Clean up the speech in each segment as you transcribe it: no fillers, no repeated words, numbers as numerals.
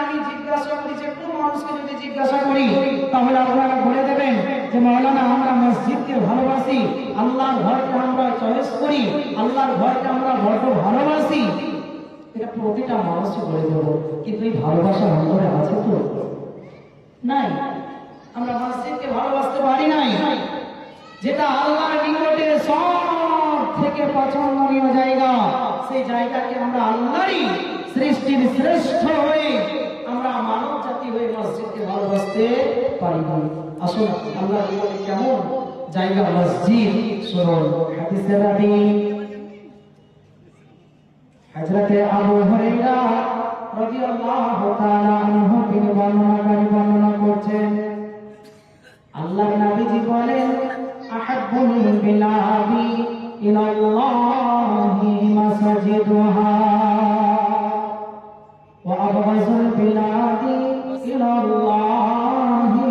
আমি জিজ্ঞাসা করি, যে কোন মানুষকে যদি জিজ্ঞাসা করি তাহলে আপনারা বলে দেবেন যে মাওলানা আমরা মসজিদকে ভালোবাসি, আল্লাহর ঘরকে আমরা চয়েস করি, আল্লাহর ঘরকে আমরা বড় ভালোবাসি। এটা প্রতিটা মানুষই বলে দেবো, কিন্তু এই ভালোবাসা অন্তরে আছে তো? নাই। আমরা মসজিদকে ভালোবাসতে পারি নাই, যেটা আল্লাহর নিকটে সব থেকে পছন্দনীয় জায়গা। সেই জায়গাকে আমরা আল্লাহরই সৃষ্টির শ্রেষ্ঠ হয়ে আমরা মানব জাতি হয়ে মসজিদকে ভালোবাসতে পারি না। আসুন আল্লাহর নিকটে কেমন জায়গা মসজিদ শুনুন। হাদিসে নবী হযরত আবু হুরায়রা রাদিয়াল্লাহু তাআলা আনহু তিনি বর্ণনা করছেন, আল্লাহর নবীজি বলেন, আহাব্বুল বিলাদি ইলাল্লাহি মাসাজিদুহা ওয়া আবগাযুল বিলাদি ইলাল্লাহি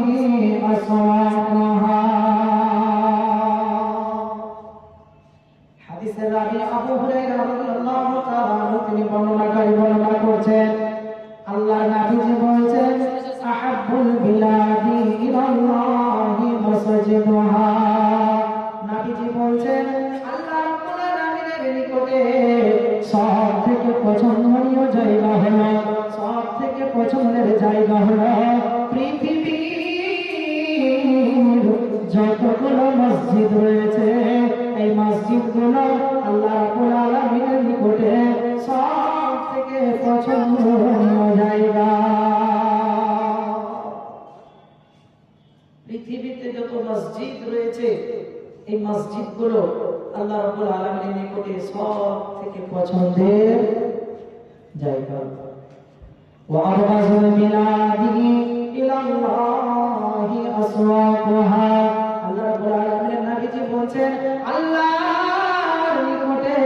আসওয়াকুহা। হাদিসে রাবি আবু হুরায়রা রাদিয়াল্লাহু তাআলা আনহু তিনি বর্ণনা করছেন, আল্লাহর নবীজি বলেন, আহাব্বুল বিলাদি ইলাল্লাহি মাসাজিদুহা। নবীজি বলেন, আল্লাহ রাব্বুল আলামিনের নিকটে সবথেকে পছন্দনীয় জায়গা হলো, সবথেকে পছন্দের জায়গা হলো পৃথিবীর যতগুলো মসজিদ রয়েছে, এই মসজিদগুলো আল্লাহ রাব্বুল আলামিনের নিকটে সবথেকে পছন্দনীয় জায়গা। পৃথিবীতে যত মসজিদ রয়েছে, এই মসজিদগুলো আল্লাহ রাব্বুল আলামিনের নিকটে সবথেকে পছন্দের জায়গা। ওয়া আবগাযুল বিলাদি ইলাল্লাহি আসওয়াকুহা। আল্লাহ রাব্বুল আলামিনের নবীজি বলেন, আল্লাহর নিকটে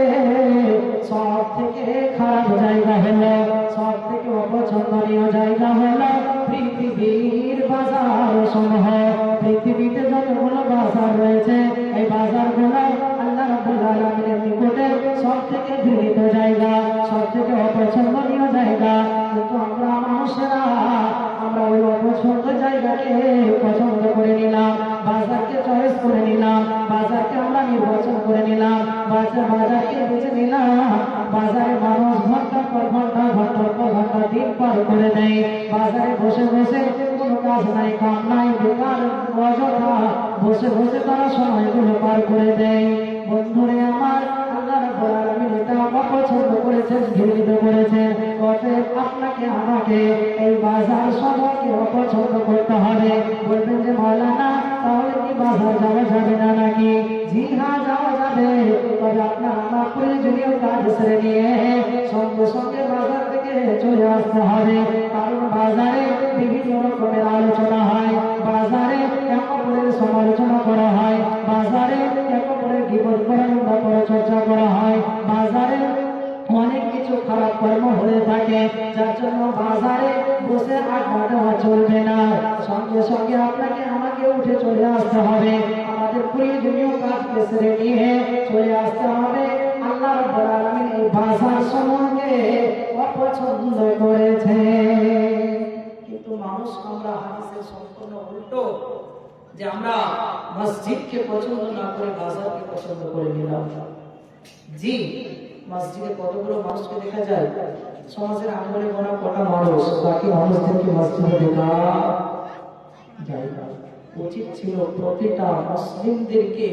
সবথেকে খারাপ জায়গা হলো, সবথেকে অপছন্দনীয় জায়গা হলো পৃথিবীর বাজার সমূহ। পৃথিবীতে যতগুলো বাজার রয়েছে, এই বাজারগুলো আল্লাহ রাব্বুল আলামিনের নিকটে সবথেকে ঘৃণিত জায়গা, সবথেকে অপছন্দনীয় জায়গা। কিন্তু আমরা মানুষেরা আমরা ওই অপছন্দ জায়গাকে পছন্দ করে নিলাম, বাজারকে চয়েস করে নিলাম, বাজারকে আমরা নির্বাচন করে নিলাম, বাজারকে বেছে নিলাম। বাজারে মানুষ ঘন্টার পর ঘন্টা, ঘন্টার পর ঘন্টা দিন পার করে দেয়। বাজারে বসে বসে কোনো কাজ নাই, কাম নাই, বেকার অযথা বসে বসে তারা সময়গুলো পার করে দেয়। বন্ধুরে আমার, আল্লাহ রাব্বুল আলামিন এটা অপছন্দ করেছেন, ঘৃণিত করেছেন। অতএব আপনাকে আমাকে এই বাজার সমূহকে অপছন্দ করতে হবে। বলবেন যে মাওলানা তাহলে কি বাজার যাওয়া যাবে না নাকি? জি হ্যাঁ, যাওয়া যাবে, তবে আপনার আমার প্রয়োজনীয় কাজ সেরে নিয়ে সঙ্গে সঙ্গে বাজার থেকে চলে আসতে হবে। কারণ বাজারে বিভিন্ন রকমের আলোচনা হয়, বাজারে এক অপরের সমালোচনা করা হয়, বাজারে এক অপরের গীবত করা, নিন্দা করা, চর্চা করা হয়, বাজারে অনেক কিছু খারাপ কর্ম হয়ে থাকে। যার জন্য বাজারে বসে আড্ডা দেওয়া চলবে না, সঙ্গে সঙ্গে আপনাকে আমাকে উঠে চলে আসতে হবে, আমাদের প্রয়োজনীয় কাজকে সেরে নিয়ে চলে আসতে হবে। আল্লাহ রাব্বুল আলামিন এই বাজার সমূহকে অপছন্দ করেছে। কিন্তু মানুষ আমরা হাদিসের সম্পূর্ণ উল্টো, যে আমরা মসজিদকে পছন্দ না করে বাজারকে পছন্দ করে নিলাম। জি, মসজিদে কতগুলো মানুষকে দেখা যায়, সমাজের আঙ্গুলে গোনা কটা মানুষ, বাকি মানুষদেরকে মসজিদে দেখা যায় না। উচিত ছিল প্রতিটা মুসলিমদেরকে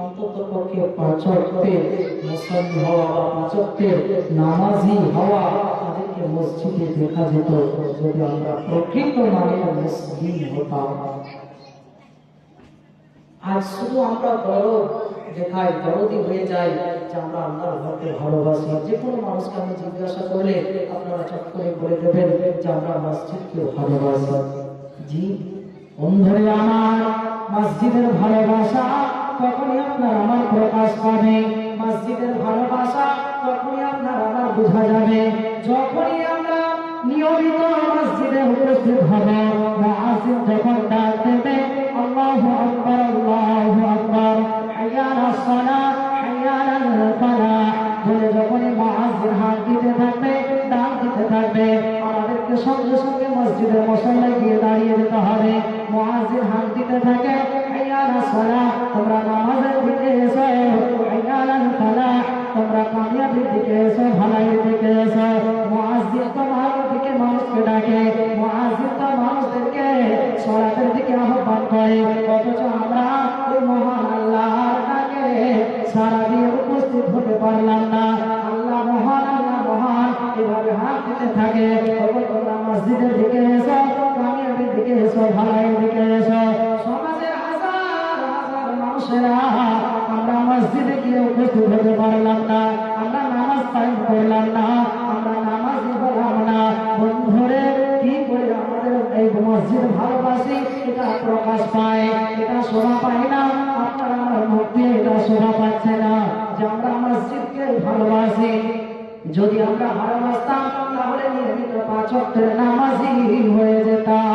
অন্তত পক্ষে 5 ওয়াক্তের মুসল্লি হওয়া বা 5 ওয়াক্তের নামাজি হওয়া, তাদেরকে মসজিদে দেখা যেত, যদি আমরা প্রকৃত মানে মুসলিম হতাম। আজ শুধু আমরা দরদ দেখাই, দরদি হয়ে যাই, যে আমরা আল্লাহর ঘরকে ভালোবাসি। যে কোনো মানুষকে আমি জিজ্ঞাসা করলে আপনারা চট করে বলে দেবেন যে আমরা মসজিদকে ভালোবাসি। জি বন্ধুরে আমার, মসজিদের ভালোবাসা তখনই আপনার আমার প্রকাশ পাবে, মসজিদের ভালোবাসা তখনই আপনার আমার বোঝা যাবে যখনই আমরা নিয়মিত মসজিদে উপস্থিত হব। মুয়াজ্জিন যখন ডাক দেবে আল্লাহু আকবার, আল্লাহু আকবার, হাইয়া আলাস সালাহ, হাইয়া আলাল ফালাহ বলে যখনই মুয়াজ্জিন হাত দিতে থাকবে, ডাক দিতে থাকবে, আমাদেরকে আমাদের সঙ্গে সঙ্গে মসজিদের মশালায় গিয়ে দাঁড়িয়ে যেতে হবে। মুয়াজ্জিন হাত দিতে থাকে, হাইয়া আলাস সালাহ, তোমরা নামাজের দিকে এসো, হাইয়া আলাল ফালাহ, তোমরা কামিয়াবির দিকে এসো, ভালাইয়ের দিকে এসো। মুয়াজ্জিন তো ভালোর দিকে মানুষকে ডাকে, মুয়াজ্জিন তো মানুষদেরকে সলাতের দিকে আহ্বান করে, অথচ আমরা ওই মহান আল্লাহর ডাকে সারা দিয়ে উপস্থিত হতে পারলাম না। আল্লাহ মহান, আল্লাহ মহান এভাবে হাত দিতে থাকে। তোমরা মসজিদের দিকে এসো, কামিয়াবির দিকে এসো, ভালাইয়ের দিকে এসো। সমাজের হাজার হাজার মানুষেরা আমরা মসজিদে গিয়ে উপস্থিত হতে পারলাম না, আমরা নামাজ কায়েম করলাম না, আমরা নামাজই হলাম না। বন্ধুরে, কি করে আমাদের এই মসজিদ ভালোবাসি এটা প্রকাশ পায়, এটা শোভা পায় না। আপনার আমার মধ্যে এটা শোভা পাচ্ছে না যে আমরা মসজিদকে ভালোবাসি। যদি আমরা ভালোবাসতাম তাহলে নিয়মিত 5 ওয়াক্তের নামাজি হয়ে যেতাম।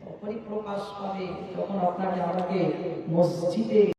তখনই প্রকাশ পাবে যখন আপনাকে আমাকে মসজিদে